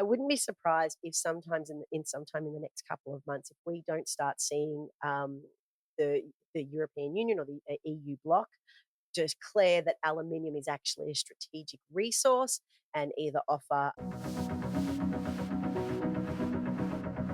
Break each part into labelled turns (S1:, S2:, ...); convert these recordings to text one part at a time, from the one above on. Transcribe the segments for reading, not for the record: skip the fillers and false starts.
S1: I wouldn't be surprised if sometimes in sometime in the next couple of months, if we don't start seeing the European Union or the EU bloc declare that aluminium is actually a strategic resource and either offer.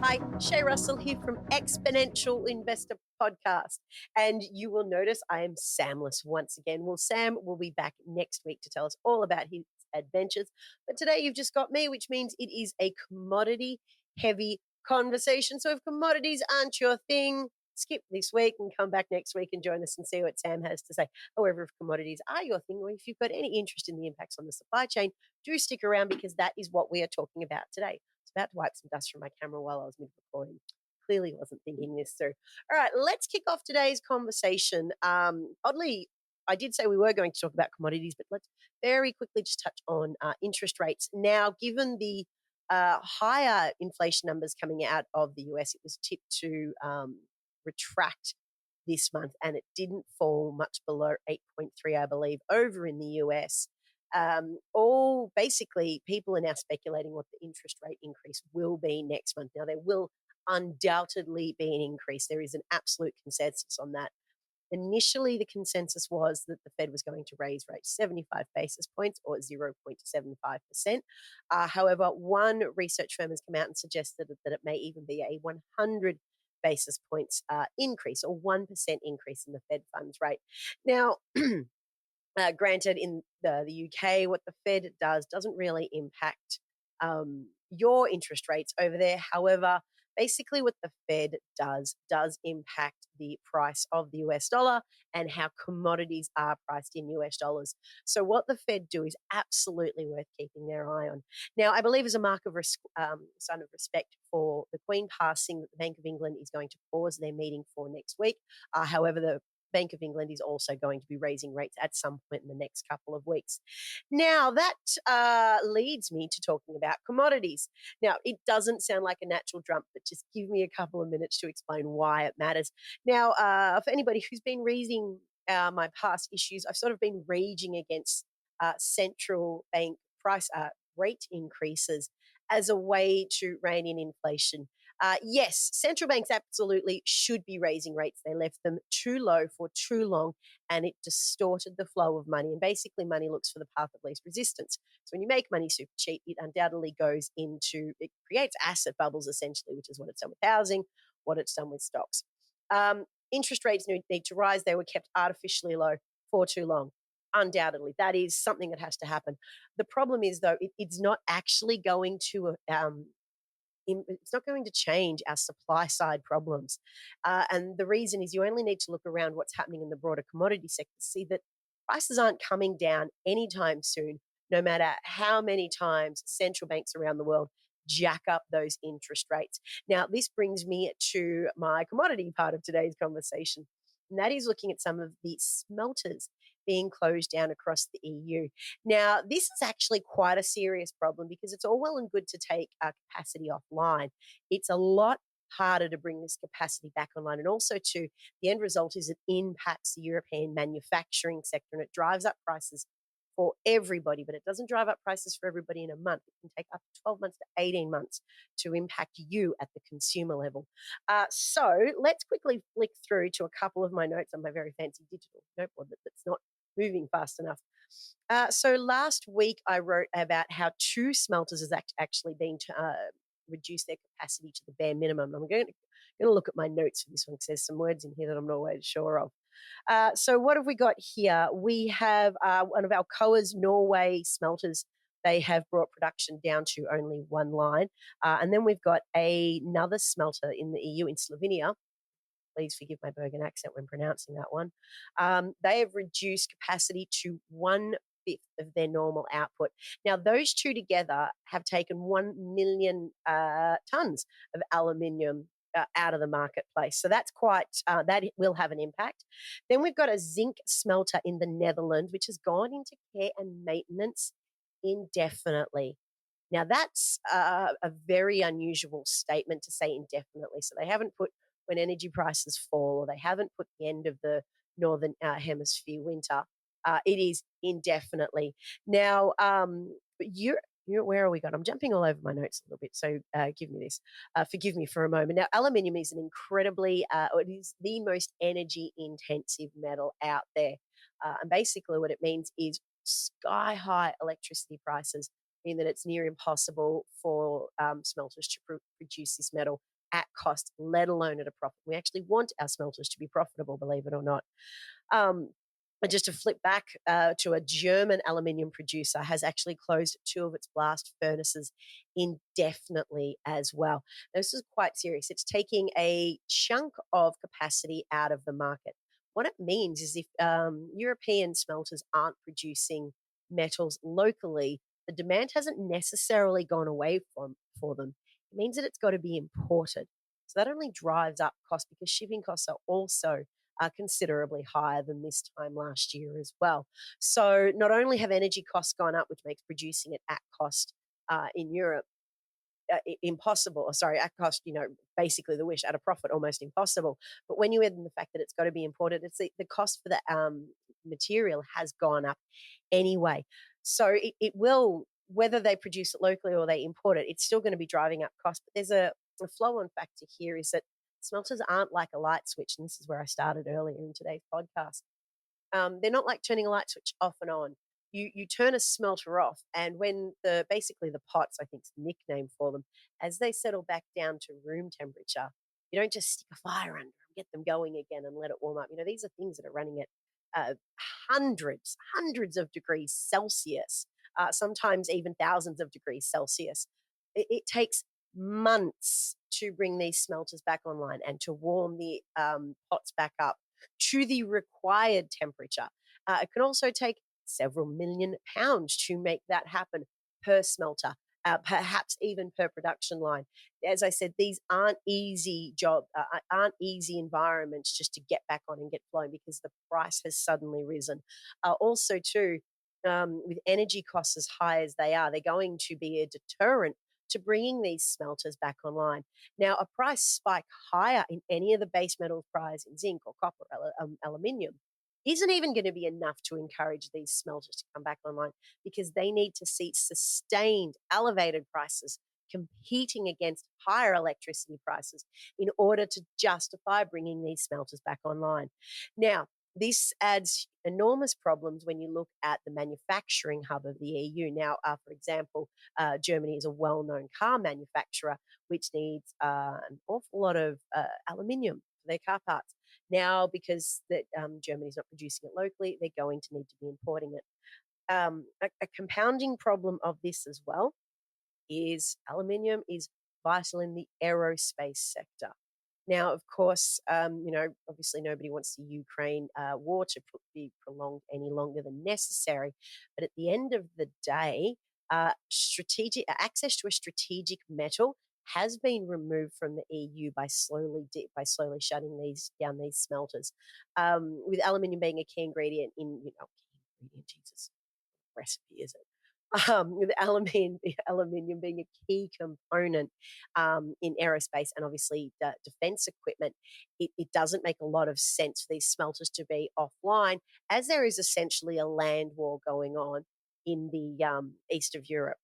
S1: Hi, Shay Russell here from Exponential Investor Podcast. And you will notice I am Samless once again. Well, Sam will be back next week to tell us all about his adventures. But today you've just got me, which means it is a commodity heavy conversation. So if commodities aren't your thing, skip this week and come back next week and join us and see what Sam has to say. However, if commodities are your thing, or if you've got any interest in the impacts on the supply chain, do stick around because that is what we are talking about today. About to wipe some dust from my camera while I was mid-recording. Clearly wasn't thinking this through. All right, let's kick off today's conversation. Oddly, I did say we were going to talk about commodities, but let's very quickly just touch on interest rates. Now, given the higher inflation numbers coming out of the US, it was tipped to retract this month, and it didn't fall much below 8.3, I believe, over in the US. All basically people are now speculating what the interest rate increase will be next month. Now, there will undoubtedly be an increase. There is an absolute consensus on that. Initially, the consensus was that the Fed was going to raise rates 75 basis points or 0.75%. However, one research firm has come out and suggested that it may even be a 100 basis points increase or 1% increase in the Fed funds rate. Now, granted, in the UK, what the Fed does doesn't really impact your interest rates over there. However, basically what the Fed does impact the price of the US dollar and how commodities are priced in US dollars. So what the Fed do is absolutely worth keeping their eye on. Now, I believe as a mark of sign of respect for the Queen passing, that the Bank of England is going to pause their meeting for next week. However, the Bank of England is also going to be raising rates at some point in the next couple of weeks. Now, that leads me to talking about commodities. Now, it doesn't sound like a natural jump, but just give me a couple of minutes to explain why it matters. Now, for anybody who's been reading my past issues, I've sort of been raging against central bank price rate increases as a way to rein in inflation. Yes, central banks absolutely should be raising rates. They left them too low for too long, and it distorted the flow of money. And basically, money looks for the path of least resistance. So when you make money super cheap, it undoubtedly it creates asset bubbles, essentially, which is what it's done with housing, what it's done with stocks. Interest rates need to rise. They were kept artificially low for too long. Undoubtedly, that is something that has to happen. The problem is, though, it's not actually going to it's not going to change our supply side problems. And the reason is you only need to look around what's happening in the broader commodity sector to see that prices aren't coming down anytime soon, no matter how many times central banks around the world jack up those interest rates. Now, this brings me to my commodity part of today's conversation, and that is looking at some of the smelters being closed down across the EU. Now, this is actually quite a serious problem because it's all well and good to take capacity offline. It's a lot harder to bring this capacity back online. And also, too, the end result is it impacts the European manufacturing sector and it drives up prices for everybody, but it doesn't drive up prices for everybody in a month. It can take up to 12 months to 18 months to impact you at the consumer level. So let's quickly flick through to a couple of my notes on my very fancy digital noteboard that's not moving fast enough. So last week I wrote about how two smelters has actually been to reduce their capacity to the bare minimum. I'm going to look at my notes for this one because there's some words in here that I'm not always sure of. So what have we got here? We have one of Alcoa's Norway smelters. They have brought production down to only one line. And then we've got another smelter in the EU in Slovenia. Please forgive my Bergen accent when pronouncing that one. They have reduced capacity to 1/5 of their normal output. Now, those two together have taken 1 million tons of aluminium out of the marketplace. So that's that will have an impact. Then we've got a zinc smelter in the Netherlands, which has gone into care and maintenance indefinitely. Now, that's a very unusual statement to say indefinitely. So they haven't put when energy prices fall, or they haven't put the end of the northern hemisphere winter. It is indefinitely. Now, where are we gone? I'm jumping all over my notes a little bit, so forgive me for a moment. Now, aluminium is an or it is the most energy intensive metal out there. And basically, what it means is sky high electricity prices mean that it's near impossible for smelters to produce this metal at cost, let alone at a profit. We actually want our smelters to be profitable, believe it or not. Um, and just to flip back to a German aluminium producer has actually closed two of its blast furnaces indefinitely as well. Now, this is quite serious. It's taking a chunk of capacity out of the market. What it means is if European smelters aren't producing metals locally, the demand hasn't necessarily gone away for them. It means that it's got to be imported. So that only drives up costs because shipping costs are also considerably higher than this time last year as well. So not only have energy costs gone up, which makes producing it at cost in Europe impossible, or sorry, at cost, basically the wish, at a profit, almost impossible. But when you add in the fact that it's got to be imported, it's the cost for the material has gone up anyway. So it will, whether they produce it locally or they import it, it's still going to be driving up costs. But there's a flow on factor here is that smelters aren't like a light switch. And this is where I started earlier in today's podcast. They're not like turning a light switch off and on. You turn a smelter off, and when basically the pots, I think is the nickname for them, as they settle back down to room temperature, you don't just stick a fire under them, get them going again, and let it warm up. These are things that are running at hundreds of degrees Celsius, sometimes even thousands of degrees Celsius. It takes months to bring these smelters back online and to warm the pots back up to the required temperature. It can also take several £1 million to make that happen per smelter, perhaps even per production line. As I said, these aren't easy environments just to get back on and get flowing because the price has suddenly risen. Also, too, with energy costs as high as they are, they're going to be a deterrent to bringing these smelters back online. Now, a price spike higher in any of the base metals price in zinc or copper or aluminium isn't even going to be enough to encourage these smelters to come back online because they need to see sustained elevated prices competing against higher electricity prices in order to justify bringing these smelters back online. Now, this adds enormous problems when you look at the manufacturing hub of the EU. Now, for example, Germany is a well-known car manufacturer, which needs an awful lot of aluminium for their car parts. Now, because Germany's not producing it locally, they're going to need to be importing it. A compounding problem of this as well is aluminium is vital in the aerospace sector. Now, of course, obviously nobody wants the Ukraine war to be prolonged any longer than necessary. But at the end of the day, strategic access to a strategic metal has been removed from the EU by slowly shutting these smelters. With aluminium being a key ingredient Jesus, recipe is it? With aluminium being a key component in aerospace and obviously defense equipment, it doesn't make a lot of sense for these smelters to be offline, as there is essentially a land war going on in the east of Europe.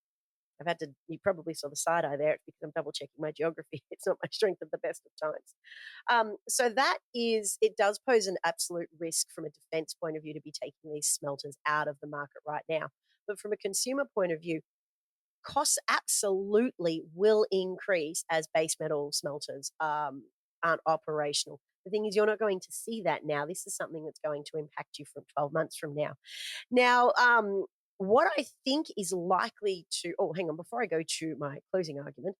S1: You probably saw the side eye there. It's because I'm double checking my geography. It's not my strength at the best of times. So it does pose an absolute risk from a defense point of view to be taking these smelters out of the market right now. But from a consumer point of view, costs absolutely will increase as base metal smelters aren't operational. The thing is, you're not going to see that now. This is something that's going to impact you from 12 months from now. Now, what I think is likely to, oh, hang on, before I go to my closing argument,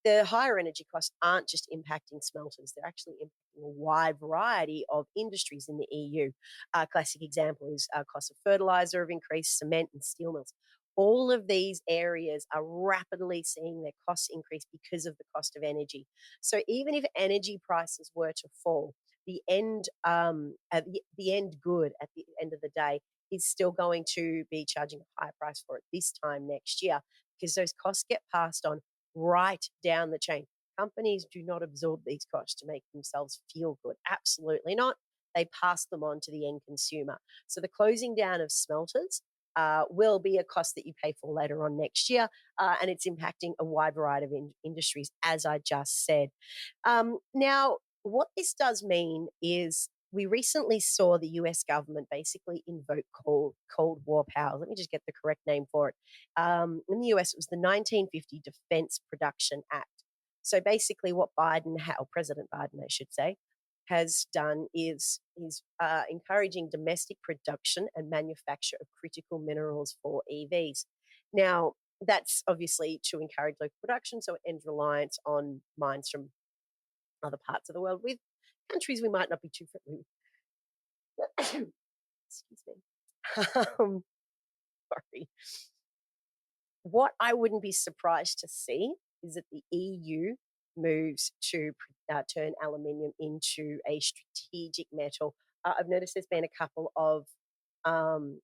S1: the higher energy costs aren't just impacting smelters, they're actually impacting a wide variety of industries in the EU. A classic example is cost of fertilizer have increased, cement and steel mills. All of these areas are rapidly seeing their costs increase because of the cost of energy. So even if energy prices were to fall, the end good at the end of the day is still going to be charging a higher price for it this time next year because those costs get passed on right down the chain. Companies do not absorb these costs to make themselves feel good. Absolutely not. They pass them on to the end consumer. So the closing down of smelters will be a cost that you pay for later on next year, and it's impacting a wide variety of industries, as I just said. Now, what this does mean is we recently saw the US government basically invoke Cold War powers. Let me just get the correct name for it. In the US, it was the 1950 Defense Production Act. So basically, what or President Biden, I should say, has done is encouraging domestic production and manufacture of critical minerals for EVs. Now, that's obviously to encourage local production, so it ends reliance on mines from other parts of the world with countries we might not be too friendly with. Excuse me. Um, sorry. What I wouldn't be surprised to see is that the EU moves to turn aluminium into a strategic metal. I've noticed there's been a couple of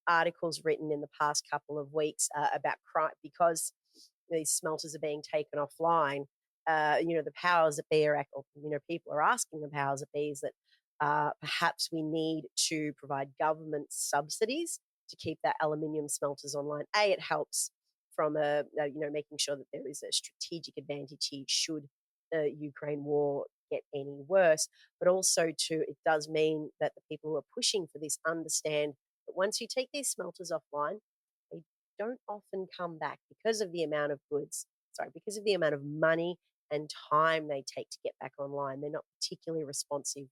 S1: articles written in the past couple of weeks about crime because these smelters are being taken offline. The powers that be or people are asking the powers that be is that perhaps we need to provide government subsidies to keep that aluminium smelters online. It helps from making sure that there is a strategic advantage here should the Ukraine war get any worse, but also too it does mean that the people who are pushing for this understand that once you take these smelters offline, they don't often come back because of the amount of money and time they take to get back online. They're not particularly responsive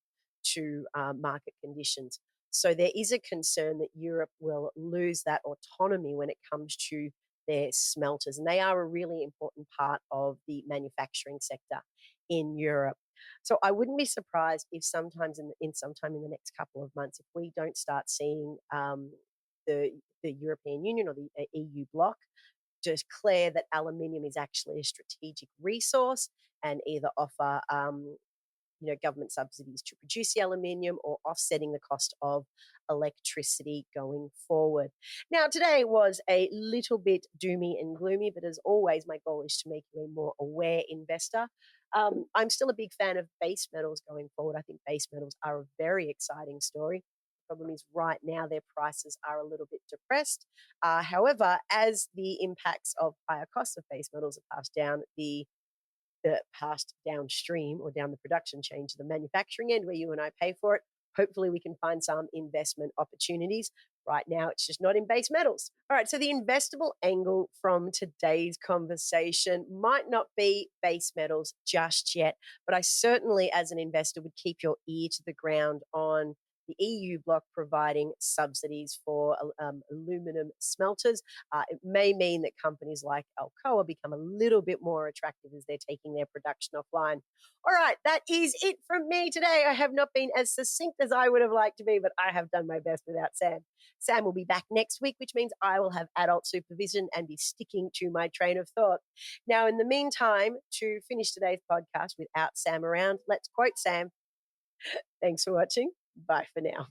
S1: to market conditions. So there is a concern that Europe will lose that autonomy when it comes to their smelters, and they are a really important part of the manufacturing sector in Europe. So I wouldn't be surprised if sometimes in sometime in the next couple of months, if we don't start seeing the European Union or the EU bloc declare that aluminium is actually a strategic resource and either offer government subsidies to produce the aluminium or offsetting the cost of electricity going forward. Now, today was a little bit doomy and gloomy, but as always, my goal is to make you a more aware investor. I'm still a big fan of base metals going forward. I think base metals are a very exciting story. The problem is right now their prices are a little bit depressed. However, as the impacts of higher costs of base metals are passed downstream or down the production chain to the manufacturing end where you and I pay for it. Hopefully, we can find some investment opportunities. Right now, it's just not in base metals. All right, so the investable angle from today's conversation might not be base metals just yet, but I certainly, as an investor, would keep your ear to the ground on the EU bloc providing subsidies for aluminum smelters. It may mean that companies like Alcoa become a little bit more attractive as they're taking their production offline. All right, that is it from me today. I have not been as succinct as I would have liked to be, but I have done my best without Sam. Sam will be back next week, which means I will have adult supervision and be sticking to my train of thought. Now, in the meantime, to finish today's podcast without Sam around, let's quote Sam. Thanks for watching. Bye for now.